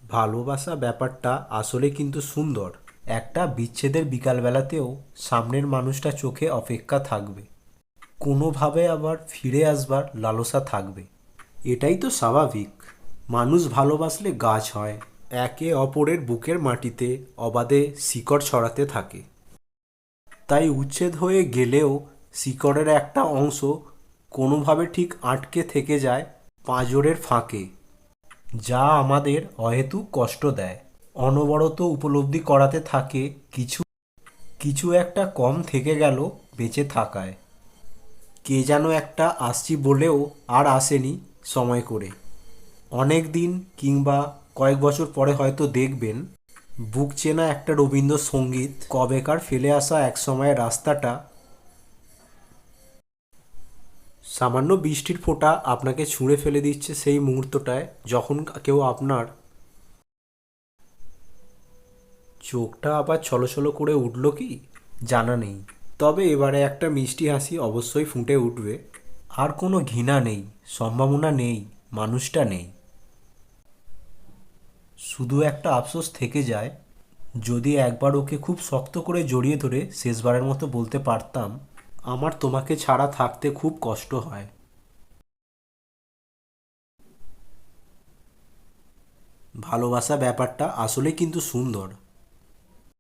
ভালোবাসা ব্যাপারটা আসলে কিন্তু সুন্দর। একটা বিচ্ছেদের বিকালবেলাতেও সামনের মানুষটা চোখে অপেক্ষা থাকবে, কোনোভাবে আবার ফিরে আসবার লালসা থাকবে। এটাই তো স্বাভাবিক। মানুষ ভালোবাসলে গাছ হয়, একে অপরের বুকের মাটিতে অবাধে শিকড় ছড়াতে থাকে। তাই উচ্ছেদ হয়ে গেলেও শিকড়ের একটা অংশ কোনোভাবে ঠিক আটকে থেকে যায় পাঁজরের ফাঁকে, যা আমাদের অহেতুক কষ্ট দেয়, অনবরত উপলব্ধি করাতে থাকে কিছু কিছু একটা কম থেকে গেল বেঁচে থাকায়। কে যেন একটা আসছি বলেও আর আসেনি সময় করে। অনেক দিন কিংবা কয়েক বছর পরে হয়তো দেখবেন বুক চেনা একটা রবীন্দ্রসঙ্গীত কবেকার ফেলে আসা এক সময়ের রাস্তাটা, সামান্য বৃষ্টির ফোঁটা আপনাকে ছুঁড়ে ফেলে দিচ্ছে সেই মুহূর্তটায়, যখন কেউ আপনার চোখটা আবার ছলছল করে উঠল কি জানা নেই। তবে এবারে একটা মিষ্টি হাসি অবশ্যই ফুটে উঠবে। আর কোনো ঘৃণা নেই, সম্ভাবনা নেই, মানুষটা নেই। শুধু একটা আফসোস থেকে যায়, যদি একবার ওকে খুব শক্ত করে জড়িয়ে ধরে শেষবারের মতো বলতে পারতাম, আমার তোমাকে ছাড়া থাকতে খুব কষ্ট হয়। ভালোবাসা ব্যাপারটা আসলে কিন্তু সুন্দর।